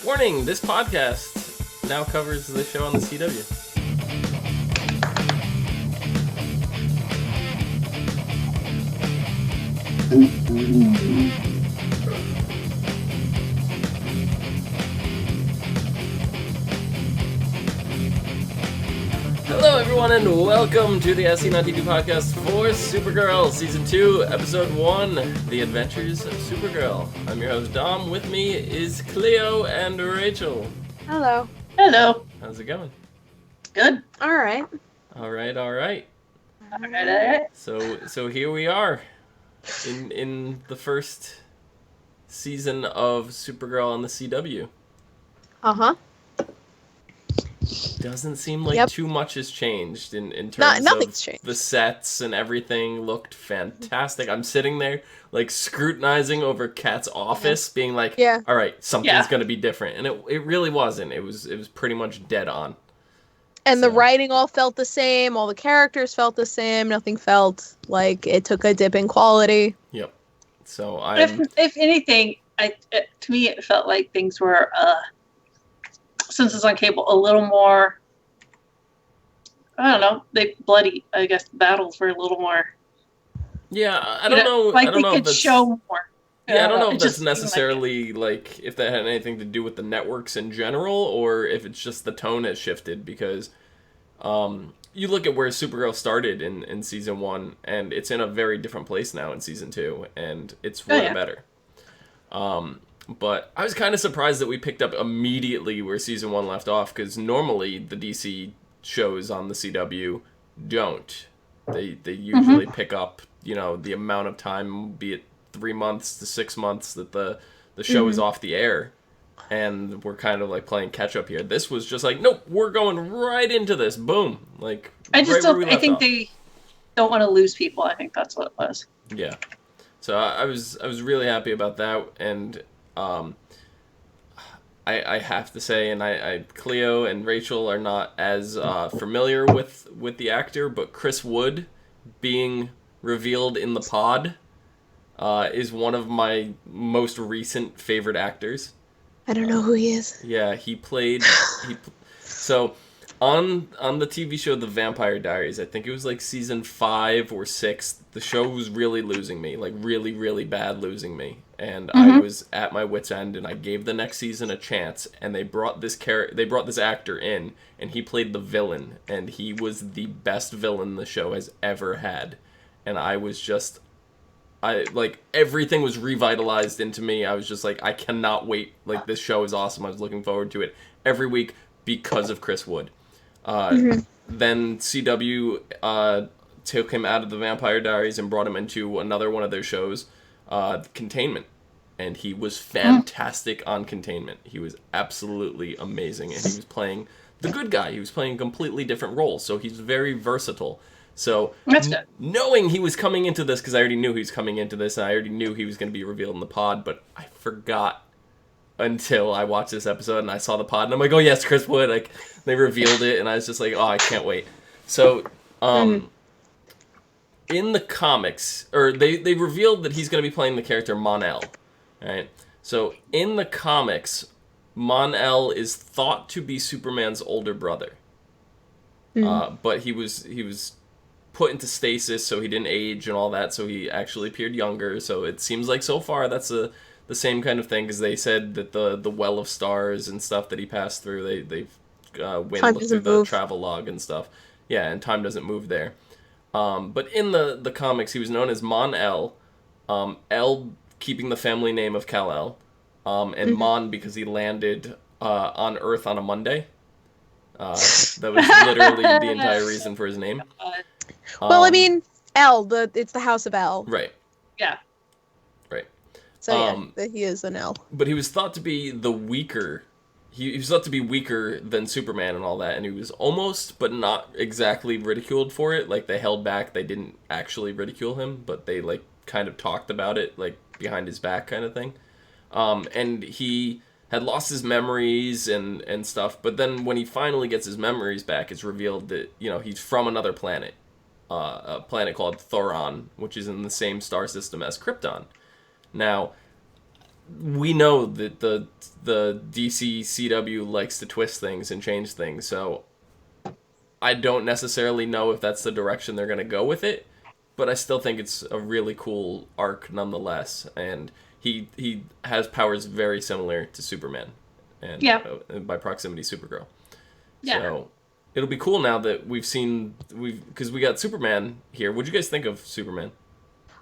Warning, this podcast now covers the show on the CW. Hello everyone and welcome to the SC on TV podcast for Supergirl Season 2, Episode 1, The Adventures of Supergirl. I'm your host Dom. With me is Cleo and Rachel. Hello. Hello. How's it going? Good. Alright. Alright. Alright. So here we are in the first season of Supergirl on the CW. Uh-huh. Doesn't seem like too much has changed in terms nothing's of changed. The sets and everything looked fantastic. I'm sitting there like scrutinizing over Kat's office, being like, all right, something's going to be different. And it really wasn't. It was pretty much dead on. And the writing all felt the same. All the characters felt the same. Nothing felt like it took a dip in quality. Yep. So if anything, to me it felt like things were since it's on cable a little more. I don't know. Bloody. I guess battles were a little more. Yeah, I don't know. Like I don't they know could show more. Yeah, I don't know if that's necessarily like if that had anything to do with the networks in general, or if it's just the tone has shifted. Because you look at where Supergirl started in season 1, and it's in a very different place now in season 2, and it's for the better. But I was kind of surprised that we picked up immediately where season 1 left off, because normally the DC shows on the CW don't. They usually pick up, the amount of time, be it 3 months to 6 months that the show is off the air, and we're kind of like playing catch up here. This was just like, nope, we're going right into this. Boom. Like I think they don't want to lose people. I think that's what it was. Yeah. So I was really happy about that, and I have to say, and Cleo and Rachel are not as familiar with the actor, but Chris Wood being revealed in the pod is one of my most recent favorite actors. I don't know who he is. Yeah, he played. So on the TV show The Vampire Diaries, I think it was like season 5 or 6. The show was really losing me, like really, really bad losing me. And I was at my wit's end, and I gave the next season a chance. And they brought this actor in, and he played the villain, and he was the best villain the show has ever had. And I was just, everything was revitalized into me. I was just like, I cannot wait. Like, this show is awesome. I was looking forward to it every week because of Chris Wood. Then CW took him out of the Vampire Diaries and brought him into another one of their shows, Containment, and he was fantastic on Containment. He was absolutely amazing, and he was playing the good guy. He was playing a completely different role, so he's very versatile. So knowing he was coming into this, because I already knew he was coming into this, and I already knew he was going to be revealed in the pod, but I forgot until I watched this episode and I saw the pod, and I'm like, oh yes, Chris Wood. Like, they revealed it, and I was just like, oh, I can't wait. So in the comics, or they revealed that he's going to be playing the character Mon-El, right? So in the comics, Mon-El is thought to be Superman's older brother, but he was put into stasis, so he didn't age and all that, so he actually appeared younger. So it seems like so far that's the same kind of thing, because they said that the well of stars and stuff that he passed through, they went through the travel log and stuff. Yeah, and time doesn't move there. But in the comics, he was known as Mon-El, El keeping the family name of Kal-El, and Mon because he landed on Earth on a Monday. That was literally the entire reason for his name. Well, I mean, El, it's the House of El. Right. Yeah. Right. So he is an El. But he was thought to be the weaker. He was thought to be weaker than Superman and all that, and he was almost, but not exactly, ridiculed for it. Like, they held back. They didn't actually ridicule him, but they, like, kind of talked about it, like, behind his back kind of thing. And he had lost his memories and stuff, but then when he finally gets his memories back, it's revealed that, he's from another planet. A planet called Thoron, which is in the same star system as Krypton. Now, we know that the DC CW likes to twist things and change things, so I don't necessarily know if that's the direction they're going to go with it, but I still think it's a really cool arc nonetheless, and he has powers very similar to Superman, and by proximity, Supergirl. Yeah. So it'll be cool now that because we got Superman here. What'd you guys think of Superman?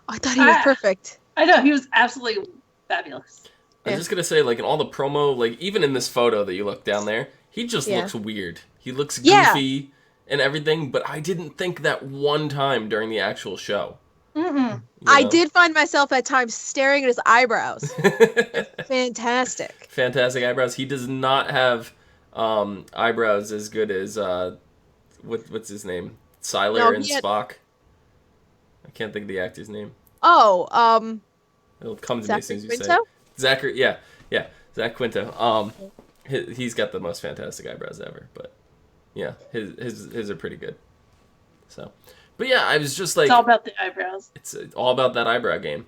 I thought he was perfect. I know, he was absolutely fabulous. I'm just gonna say, like, in all the promo, like, even in this photo that you look down there, he just looks weird. He looks goofy and everything, but I didn't think that one time during the actual show. I did find myself at times staring at his eyebrows. Fantastic. Fantastic eyebrows. He does not have eyebrows as good as what's his name? Sylar and Spock. I can't think of the actor's name. Oh, it'll come to me as soon as you say it. Zachary, Zach Quinto. He's got the most fantastic eyebrows ever, but yeah, his are pretty good. So, but yeah, I was just like, it's all about the eyebrows. It's all about that eyebrow game.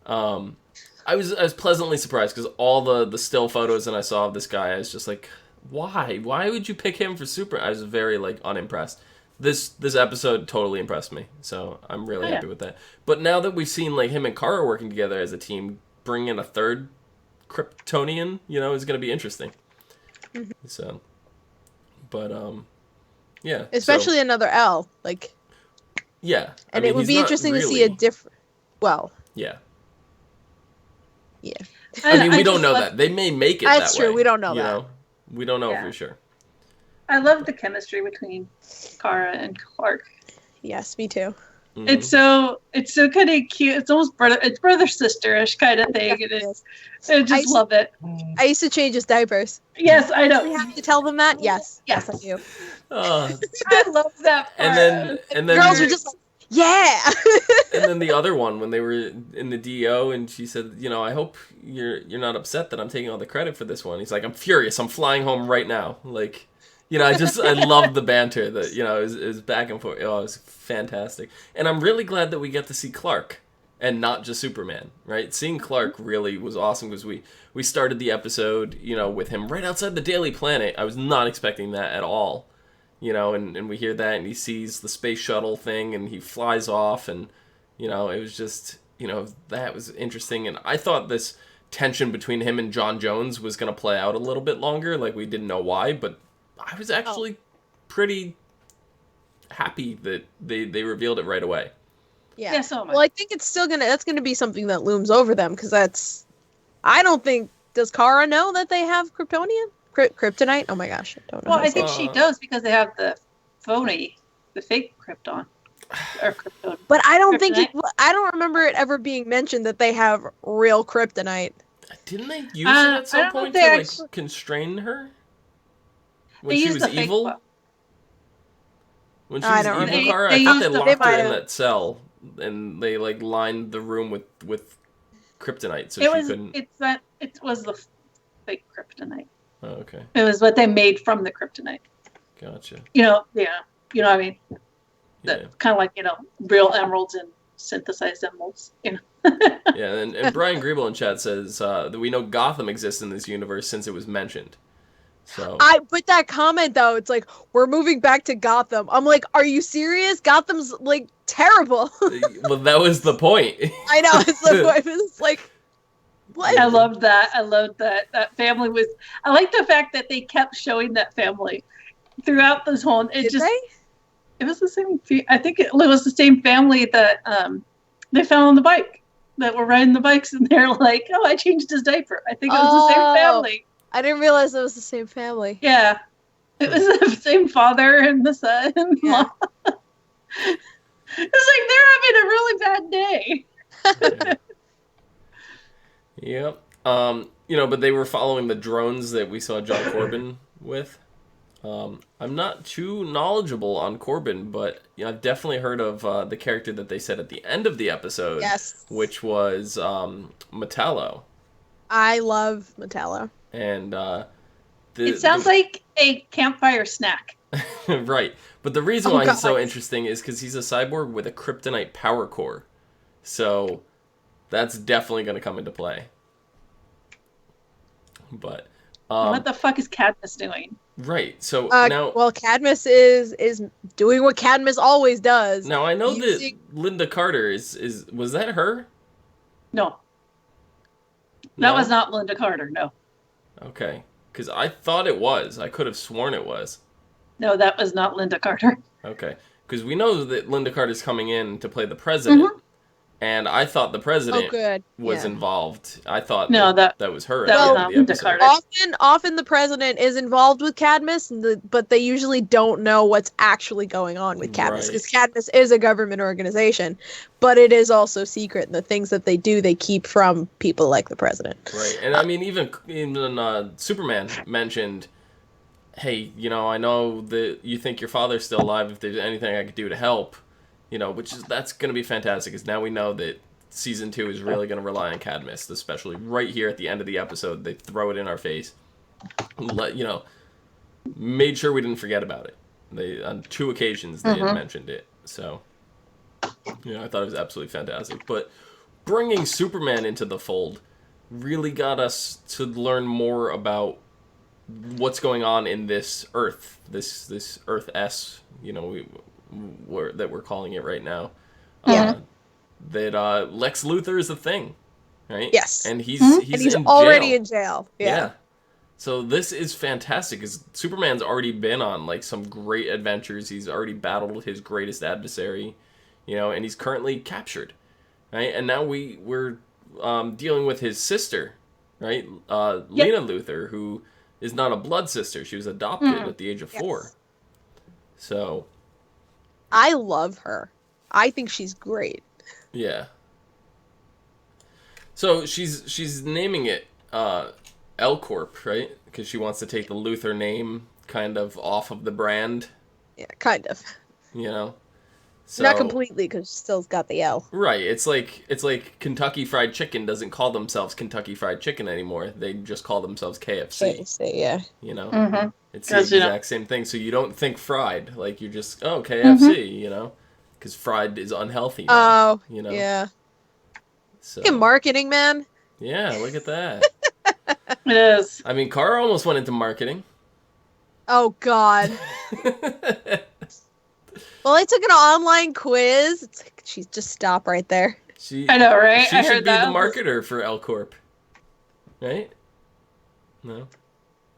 I was pleasantly surprised because all the still photos that I saw of this guy, I was just like, why would you pick him for Super? I was very like unimpressed. This episode totally impressed me, so I'm really happy with that. But now that we've seen like him and Kara working together as a team, bring in a third Kryptonian, is going to be interesting. So, but yeah, especially another L, like, yeah, and it would be interesting to see a different. Well, yeah. I mean, we don't know that they may make it. That's that way, true. We don't know that. We don't know for sure. I love the chemistry between Kara and Clark. Yes, me too. Mm-hmm. It's so kind of cute. It's almost brother sisterish kind of thing. I just love it. I used to change his diapers. Yes, I know. Do we have to tell them that? Yes, I do. I love that part. And then girls were just like, yeah. And then the other one, when they were in the DO, and she said, I hope you're not upset that I'm taking all the credit for this one. He's like, I'm furious. I'm flying home right now. Like, I love the banter that, is back and forth. Oh, it was fantastic. And I'm really glad that we get to see Clark and not just Superman, right? Seeing Clark really was awesome because we started the episode, with him right outside the Daily Planet. I was not expecting that at all, and we hear that and he sees the space shuttle thing and he flies off and, it was just, that was interesting. And I thought this tension between him and John Jones was going to play out a little bit longer. Like, we didn't know why, but I was actually pretty happy that they revealed it right away. Yeah, so much. Well, I think that's gonna be something that looms over them because I don't think, does Kara know that they have kryptonite? Oh my gosh, I don't know. Well, I think she does because they have the fake Krypton. Or Krypton. But I don't think I don't remember it ever being mentioned that they have real kryptonite. Didn't they use it at some point to constrain her? When she was evil? When she was evil, Kara? I thought they locked her in that cell and they lined the room with kryptonite so she couldn't. It was the fake kryptonite. Oh, okay. It was what they made from the kryptonite. Gotcha. Yeah. You know what I mean? Kind of like, real emeralds and synthesized emeralds. Yeah, and Brian Griebel in chat says that we know Gotham exists in this universe since it was mentioned. So but that comment though, it's like, we're moving back to Gotham. I'm like, are you serious? Gotham's like terrible. Well, that was the point. I know, it's the point. It's like, what? I loved that. That family was. I like the fact that they kept showing that family throughout this whole. It was the same. I think it was the same family that they found on the bike, that were riding the bikes, and they're like, "Oh, I changed his diaper." I think it was the same family. I didn't realize it was the same family. Yeah, it was the same father and the son. Yeah. It's like they're having a really bad day. Yep. But they were following the drones that we saw John Corbin with. I'm not too knowledgeable on Corbin, but I've definitely heard of the character that they said at the end of the episode. Yes. Which was Metallo. I love Metallo. And it sounds like a campfire snack. Right. But the reason why he's so interesting is because he's a cyborg with a kryptonite power core. So that's definitely going to come into play. But what the fuck is Cadmus doing? right. So now, well, Cadmus is doing what Cadmus always does. now I know using... that Linda Carter is was that her? No. No? That was not Linda Carter, no. Okay, because I thought it was. I could have sworn it was. No, that was not Linda Carter. Okay, because we know that Linda Carter's coming in to play the president. Mm-hmm. And I thought the president was involved. I thought that was her. That was not Linda Carter. Often the president is involved with Cadmus, but they usually don't know what's actually going on with Cadmus, because Cadmus is a government organization, but it is also secret, and the things that they do, they keep from people like the president. Right, and I mean, even Superman mentioned, hey, I know that you think your father's still alive. If there's anything I could do to help. That's going to be fantastic, because now we know that season 2 is really going to rely on Cadmus, especially right here at the end of the episode. They throw it in our face. Made sure we didn't forget about it. On 2 occasions they had mentioned it. So, I thought it was absolutely fantastic. But bringing Superman into the fold really got us to learn more about what's going on in this Earth, this Earth S, that we're calling it right now. That Lex Luthor is a thing, right? Yes. And he's already in jail. Yeah. So this is fantastic, because Superman's already been on some great adventures. He's already battled his greatest adversary, and he's currently captured, right? And now we're dealing with his sister, right? Lena Luthor, who is not a blood sister. She was adopted at the age of 4. So I love her. I think she's great. Yeah. So she's naming it L Corp, right? Because she wants to take the Luthor name kind of off of the brand. Yeah, kind of. So, not completely, because still's got the L. Right. It's like Kentucky Fried Chicken doesn't call themselves Kentucky Fried Chicken anymore. They just call themselves KFC. KFC, yeah. It's the exact same thing. So you don't think fried, you're just KFC, because fried is unhealthy now, yeah. So marketing, man. Yeah, look at that. It is. I mean, Kara almost went into marketing. Oh God. Well, I took an online quiz. It's like, she's just stop right there. I know, right? She should be the marketer for L Corp, right? No.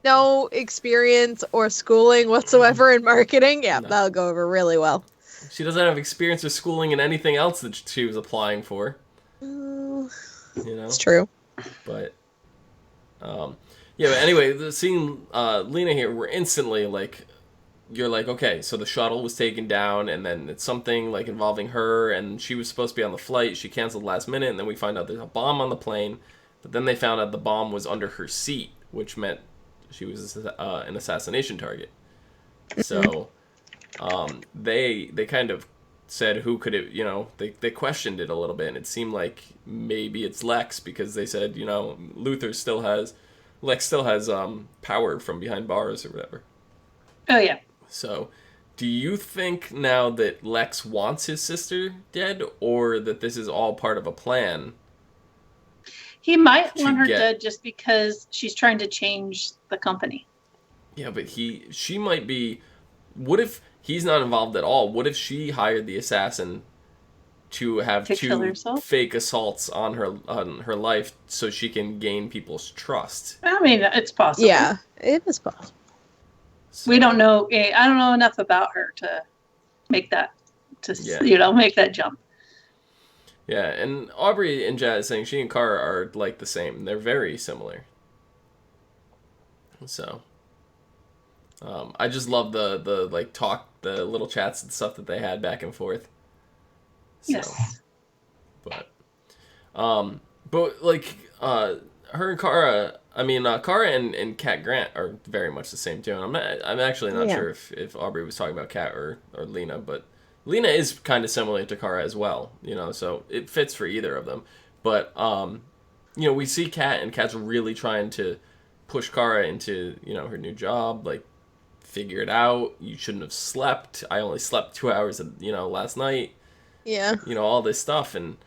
No experience or schooling whatsoever in marketing. Yeah, that'll go over really well. She doesn't have experience or schooling in anything else that she was applying for. It's true. But, but anyway, seeing Lena here, we're instantly you're okay, so the shuttle was taken down, and then it's something involving her, and she was supposed to be on the flight. She canceled last minute, and then we find out there's a bomb on the plane. But then they found out the bomb was under her seat, which meant she was an assassination target. So they kind of said who could it, they questioned it a little bit, and it seemed like maybe it's Lex, because they said, Lex still has power from behind bars or whatever. Oh yeah. So, do you think now that Lex wants his sister dead, or that this is all part of a plan? He might want her dead just because she's trying to change the company. Yeah, but she might be... What if he's not involved at all? What if she hired the assassin to have 2 fake assaults on her life so she can gain people's trust? I mean, it's possible. Yeah, it is possible. So, we don't know. I don't know enough about her to make that make that jump. Yeah, and Aubrey and Jazz saying she and Kara are the same. They're very similar. So, I just love the talk, the little chats and stuff that they had back and forth. So, yes. But her and Kara. I mean, Kara and Kat Grant are very much the same too. And I'm actually not sure if Aubrey was talking about Kat or Lena, but Lena is kind of similar to Kara as well, so it fits for either of them. But we see Kat, and Kat's really trying to push Kara into her new job, figure it out. You shouldn't have slept. I only slept 2 hours, last night. Yeah. All this stuff, and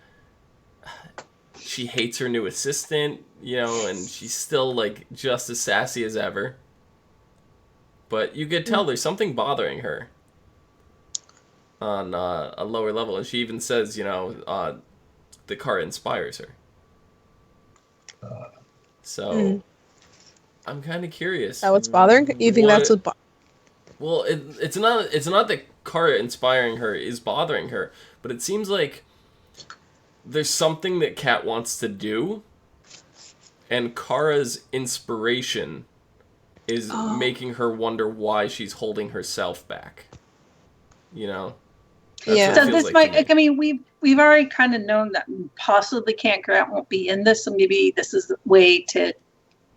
she hates her new assistant, you know, and she's still like just as sassy as ever. But you could tell there's something bothering her on a lower level, and she even says, you know, the car inspires her. So I'm kind of curious. That what's bothering? You think that's what? Well, it's not that Kara inspiring her is bothering her, but it seems like there's something that Kat wants to do, and Kara's inspiration is making her wonder why she's holding herself back. You know? Yeah. So this might, I mean, we've already kind of known that possibly Cat Grant won't be in this, so maybe this is a way to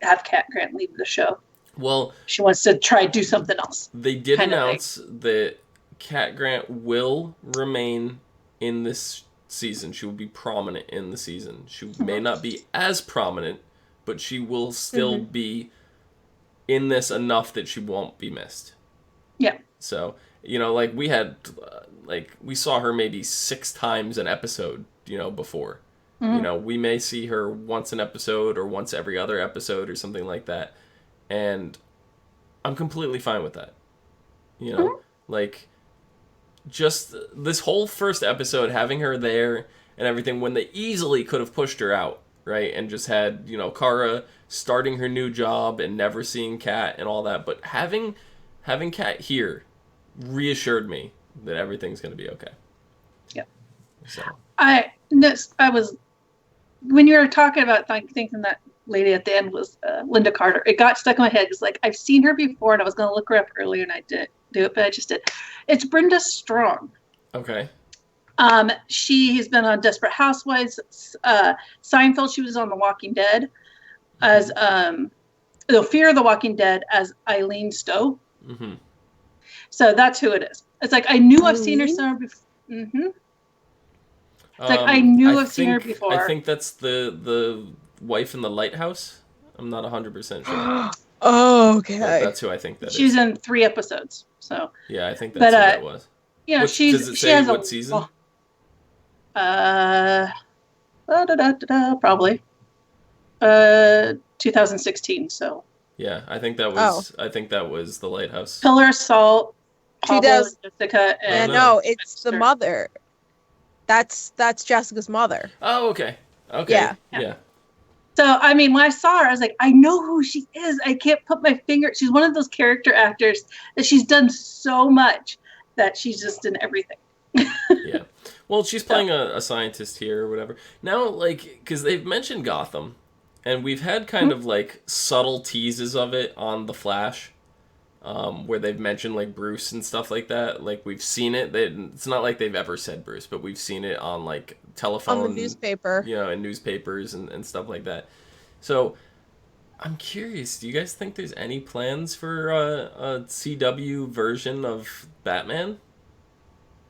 have Cat Grant leave the show. Well, she wants to try to do something else. They did announce that Cat Grant will remain in this season. She will be prominent in the season. She may not be as prominent, but she will still be in this enough that she won't be missed. Yeah. So, you know, like we had, we saw her maybe 6 times an episode, you know, before. You know, we may see her once an episode or once every other episode or something like that. And I'm completely fine with that. You know, like, just this whole first episode, having her there and everything, when they easily could have pushed her out, right? And just had, you know, Kara starting her new job and never seeing Kat and all that. But having Kat here reassured me that everything's going to be okay. Yeah. So. I was, when you were talking about thinking that lady at the end was Linda Carter, it got stuck in my head. It's like, I've seen her before, and I was going to look her up earlier, and I didn't do it, but I just did. It's Brenda Strong. Okay. She has been on Desperate Housewives, Seinfeld. She was on The Walking Dead as Fear of the Walking Dead as Eileen Stowe. So that's who it is. It's like I knew I've seen her somewhere before. It's like I knew I've seen her before. I think that's the wife in the lighthouse. I'm not 100% sure. Oh, okay. That's who I think that is. She's in 3 episodes. So yeah, I think that's who that was. Yeah, does it say what season? Probably 2016. So yeah, I think that was. I think that was the lighthouse. Pillar of Salt. Jessica. And no, it's the mother. That's Jessica's mother. Oh, okay. Okay. Yeah. So, I mean, when I saw her, I was like, I know who she is. I can't put my finger. She's one of those character actors that she's done so much that she's just in everything. Yeah. Well, she's playing a scientist here or whatever. Now, like, because they've mentioned Gotham, and we've had kind of, like, subtle teases of it on The Flash, where they've mentioned, like, Bruce and stuff like that. Like, we've seen it. It's not like they've ever said Bruce, but we've seen it on, like, telephone. On the newspaper. You know, and newspapers and stuff like that. So, I'm curious. Do you guys think there's any plans for a CW version of Batman?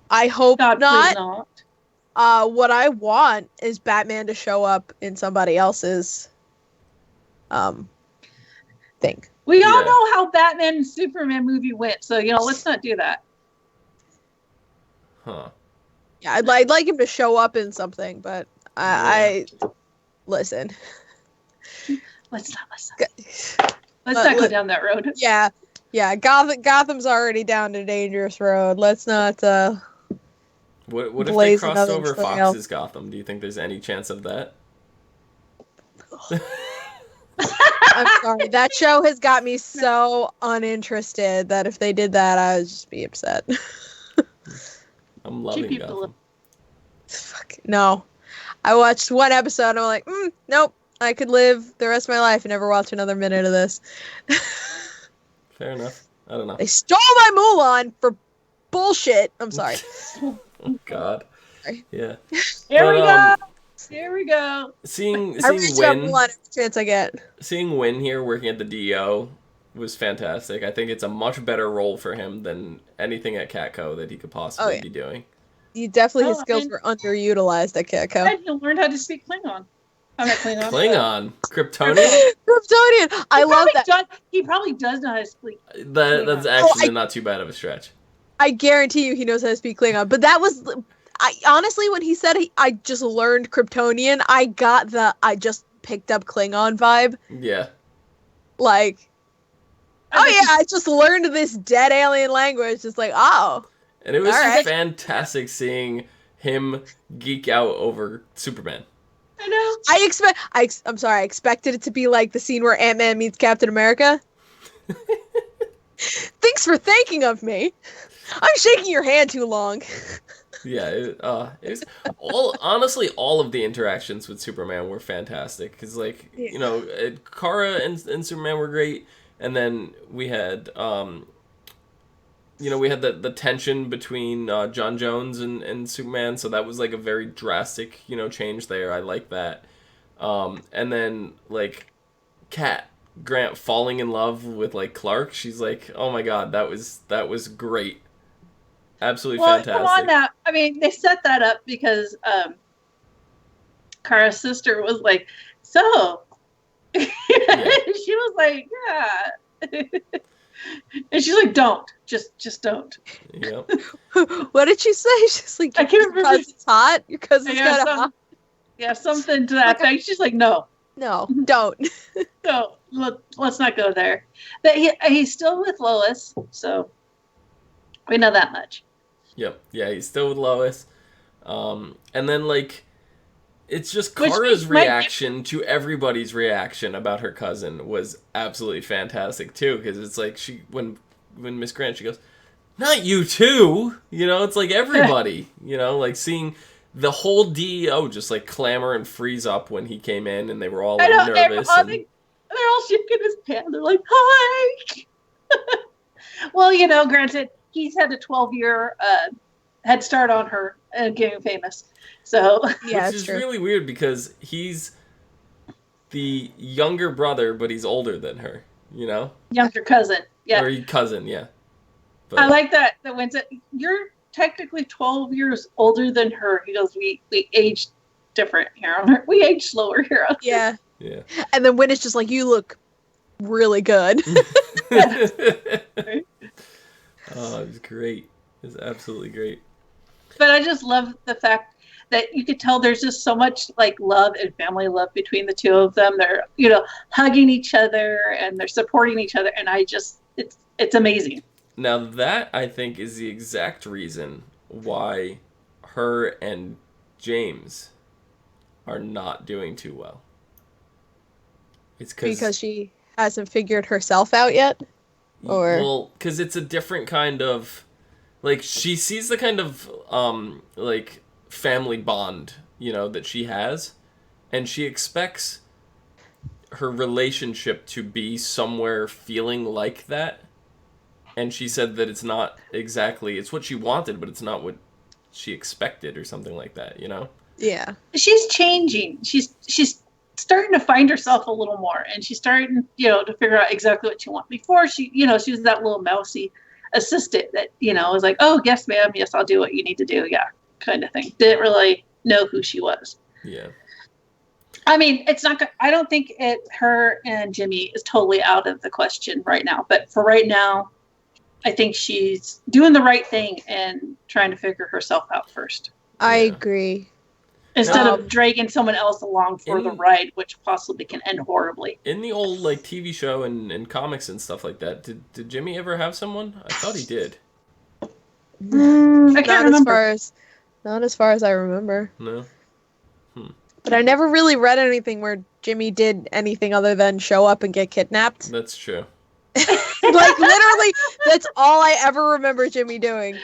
I hope God, not. What I want is Batman to show up in somebody else's thing. We all know how Batman and Superman movie went, so, you know, let's not do that. Huh. Yeah, I'd like him to show up in something, but I listen. Let's not go down that road. Yeah. Gotham's already down a dangerous road. Let's not. What if they crossed over Fox's Gotham? Do you think there's any chance of that? I'm sorry. That show has got me so uninterested that if they did that, I would just be upset. I'm loving Gotham. Fuck no. I watched one episode and I'm like, nope. I could live the rest of my life and never watch another minute of this. Fair enough. I don't know. They stole my Mulan for bullshit. I'm sorry. Oh God. Sorry. Yeah. Here we go. Seeing Win. Every chance I get. Seeing Win here working at the DO was fantastic. I think it's a much better role for him than anything at Catco that he could possibly be doing. His skills were underutilized at Catco. And he learned how to speak Klingon. I'm not Klingon. Klingon? Kryptonian? Kryptonian! I love that. He probably does know how to speak That's actually not too bad of a stretch. I guarantee you he knows how to speak Klingon. But that was... I honestly, when he said I just learned Kryptonian, I got the I just picked up Klingon vibe. Yeah. Like, oh yeah, I just learned this dead alien language. It's like, oh. And it was All just right. fantastic seeing him geek out over Superman. I know. I'm sorry, I expected it to be like the scene where Ant-Man meets Captain America. Thanks for thinking of me. I'm shaking your hand too long. Yeah, it was honestly, all of the interactions with Superman were fantastic. Because, like, Yeah. you know, Kara and Superman were great. And then we had, we had the tension between John Jones and Superman. So that was, like, a very drastic, change there. I like that. And then, like, Kat Grant falling in love with, like, Clark. She's like, oh my god, that was great. Absolutely fantastic. Come on now. I mean, they set that up because Kara's sister was like, so. Yeah. She was like, yeah. And she's like, don't. Just don't. Yep. What did she say? She's like, I can't remember. Your cousin's hot? Your cousin's kind of hot? Yeah, something to that effect. She's like, no. No, don't. No, let's not go there. But he's still with Lois, so we know that much. Yep. Yeah, he's still with Lois. And then, like, it's just Kara's reaction to everybody's reaction about her cousin was absolutely fantastic, too. Because it's like, when Miss Grant, she goes, not you too! It's like everybody, like seeing the whole DEO just, like, clamor and freeze up when he came in, and they were all, like, nervous. They're all shaking his hand. They're like, hi! Well, granted, he's had a 12-year head start on her getting famous. So yeah, which is true. really weird because he's the younger brother, but he's older than her, Younger cousin. Yeah. Or cousin, yeah. But I like that when you're technically 12 years older than her. He goes, we age different here on her. We age slower here on her. Yeah. Yeah. And then when it's just like, you look really good. Oh, it was great. It was absolutely great. But I just love the fact that you could tell there's just so much like love and family love between the two of them. They're, hugging each other and they're supporting each other. And it's amazing. Now that, I think, is the exact reason why her and James are not doing too well. It's because she hasn't figured herself out yet? Or well, because it's a different kind of, like, she sees the kind of, like, family bond, that she has, and she expects her relationship to be somewhere feeling like that, and she said that it's not exactly, it's what she wanted, but it's not what she expected, or something like that, Yeah. She's changing. She's starting to find herself a little more, and she's starting, to figure out exactly what she wants. Before she was that little mousy assistant that, was like, oh, yes, ma'am. Yes, I'll do what you need to do. Yeah. Kind of thing. Didn't really know who she was. Yeah. I mean, it's not, I don't think her and Jimmy is totally out of the question right now, but for right now, I think she's doing the right thing and trying to figure herself out first. I agree. Instead of dragging someone else along for the ride, which possibly can end horribly. In the old, like, TV show and comics and stuff like that, did Jimmy ever have someone? I thought he did. I can't remember. Not as far as I remember. No? But I never really read anything where Jimmy did anything other than show up and get kidnapped. That's true. Like, literally, that's all I ever remember Jimmy doing.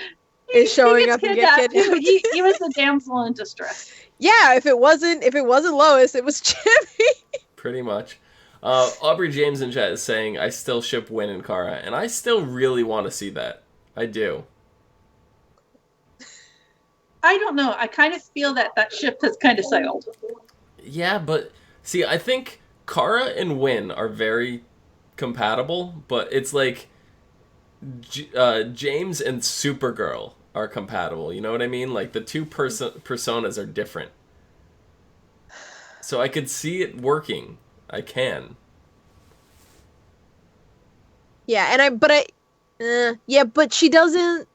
Is showing up and get kidnapped. He was the damsel in distress. Yeah, if it wasn't Lois, it was Jimmy. Pretty much. Aubrey James in chat is saying, I still ship Wynn and Kara, and I still really want to see that. I do. I don't know. I kind of feel that ship has kind of sailed. Yeah, but see, I think Kara and Wynn are very compatible, but it's like James and Supergirl are compatible. You know what I mean? Like, the two personas are different. So I could see it working. I can. Yeah, but she doesn't.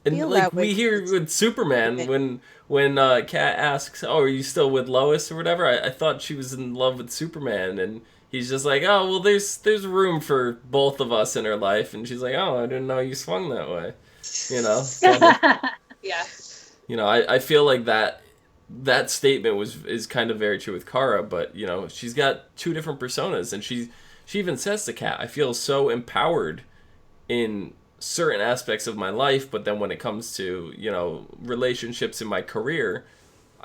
And feel like that way. we hear with Superman when Kat asks, "Oh, are you still with Lois or whatever?" I thought she was in love with Superman, and he's just like, "Oh, well, there's room for both of us in her life," and she's like, "Oh, I didn't know you swung that way," you know. Yeah. You know, I feel like that statement is kind of very true with Kara, but you know, she's got two different personas, and she even says to Kat, "I feel so empowered in certain aspects of my life, but then when it comes to, you know, relationships in my career,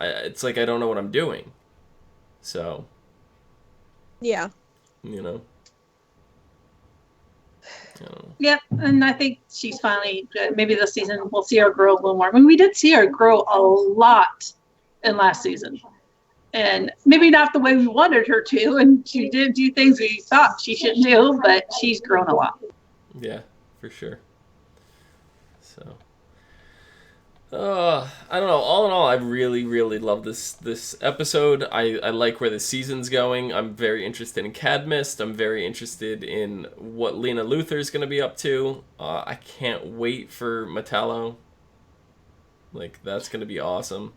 it's like I don't know what I'm doing." So, Yeah. you know, I don't know. Yep, and I think she's finally maybe this season we'll see her grow a little more. I mean, we did see her grow a lot in last season, and maybe not the way we wanted her to, and she did do things we thought she should do, but she's grown a lot. Yeah, for sure. So, I don't know. All in all, I really, really love this episode. I like where the season's going. I'm very interested in Cadmus. I'm very interested in what Lena Luthor's going to be up to. I can't wait for Metallo. Like, that's going to be awesome.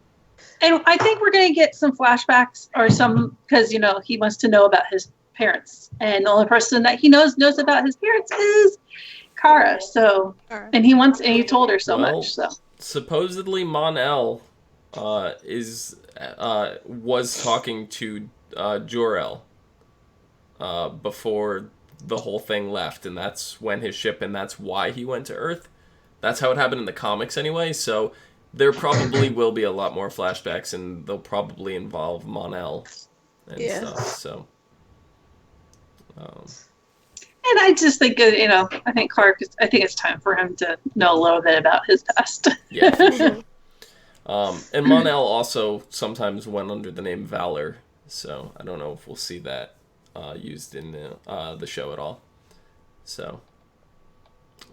And I think we're going to get some flashbacks or some, because, you know, he wants to know about his parents. And the only person that he knows about his parents is Kara. So, and he told her so much. So supposedly Mon-El was talking to Jor-El before the whole thing left, and that's when his ship, and that's why he went to Earth. That's how it happened in the comics anyway, so there probably will be a lot more flashbacks, and they'll probably involve Mon-El and stuff, so... And I just think, you know, I think it's time for him to know a little bit about his past. Yeah, for sure. And Mon-El also sometimes went under the name Valor, so I don't know if we'll see that used in the show at all. So,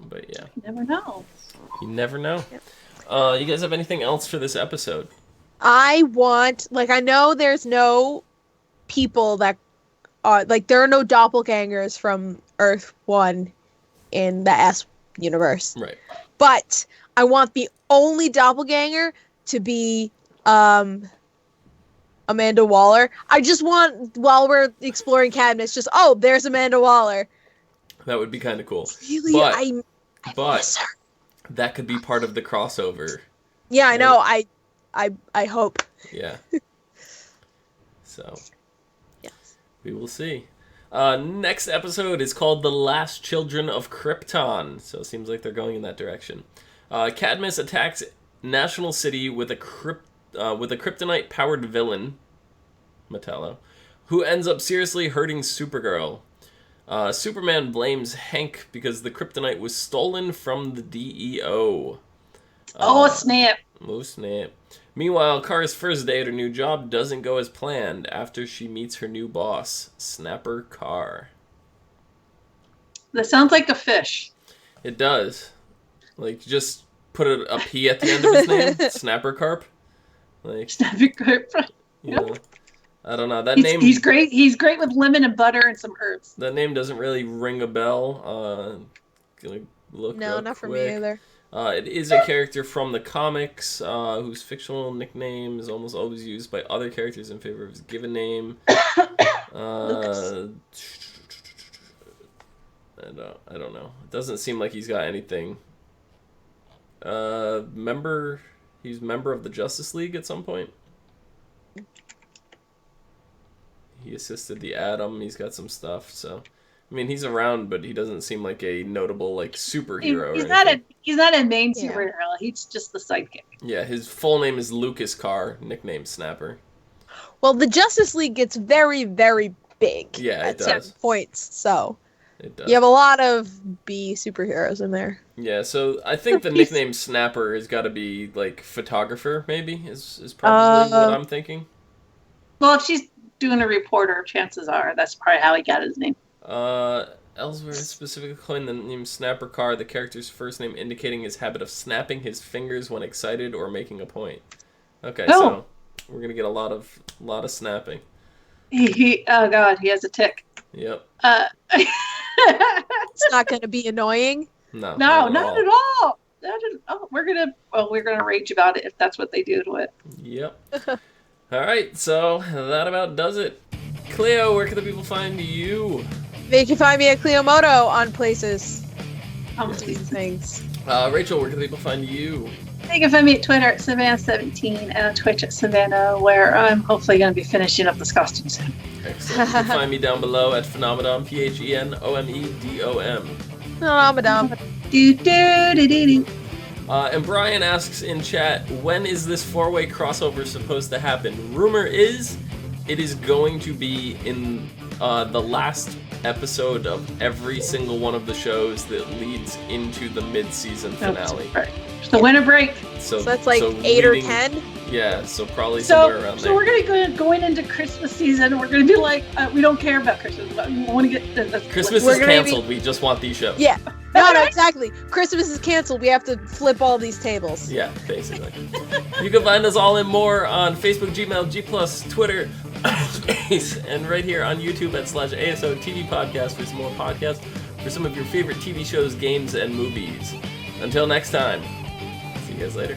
but yeah. You never know. You never know. Yep. You guys have anything else for this episode? I know there's no people that there are no doppelgangers from Earth 1 in the S universe. Right. But I want the only doppelganger to be Amanda Waller. I just want, while we're exploring Cadmus, there's Amanda Waller. That would be kind of cool. Really, but, I miss her. That could be part of the crossover. Yeah, I know. I hope. Yeah. So... Yes. We will see. Next episode is called The Last Children of Krypton. So it seems like they're going in that direction. Cadmus attacks National City with a kryptonite-powered villain, Metallo, who ends up seriously hurting Supergirl. Superman blames Hank because the kryptonite was stolen from the DEO. Oh, snap. Oh, snap. Meanwhile, Kara's first day at her new job doesn't go as planned after she meets her new boss, Snapper Carr. That sounds like a fish. It does. Like, just put a P at the end of his name, Snapper Carp. Like, Snapper Carp. You know, I don't know. That name. He's great. He's great with lemon and butter and some herbs. That name doesn't really ring a bell. Gonna look. No, not for me either. It is a character from the comics whose fictional nickname is almost always used by other characters in favor of his given name. I don't know. It doesn't seem like he's got anything. He's member of the Justice League at some point. He assisted the Atom. He's got some stuff. So, I mean, he's around, but he doesn't seem like a notable superhero. He's not a main superhero. He's just the sidekick. Yeah, his full name is Lucas Carr, nicknamed Snapper. Well, the Justice League gets very, very big. Yeah, at it does. certain points, so it does. You have a lot of B superheroes in there. Yeah, so I think the nickname Snapper has got to be photographer. Maybe is probably what I'm thinking. Well, if she's doing a reporter, chances are that's probably how he got his name. Ellsworth specifically coined the name Snapper Carr, the character's first name indicating his habit of snapping his fingers when excited or making a point. Okay, so we're gonna get a lot of snapping. Oh god, he has a tick. Yep. It's not gonna be annoying. No, not at all. we're gonna rage about it if that's what they do to it. Yep. All right, so that about does it. Cleo, where can the people find you? They can find me at Cleomoto on places. Things. Rachel, where can the people find you? You can find me at Twitter at Savannah17 and on Twitch at Savannah, where I'm hopefully going to be finishing up this costume soon. Excellent. You can find me down below at Phenomedon, PHENOMEDOM. Phenomedon. And Brian asks in chat, when is this 4-way crossover supposed to happen? Rumor is it is going to be in the last episode of every single one of the shows that leads into the mid-season finale. Right. The winter break. So that's like 8 or 10? Yeah, so probably somewhere around there. So we're going into Christmas season. We're going to be like, we don't care about Christmas. But we want to get... Christmas is canceled. We just want these shows. Yeah. No, exactly. Christmas is canceled. We have to flip all these tables. Yeah, basically. You can find us all and more on Facebook, Gmail, G+, Twitter, and right here on YouTube at /ASO TV Podcast for some more podcasts for some of your favorite TV shows, games, and movies. Until next time, see you guys later.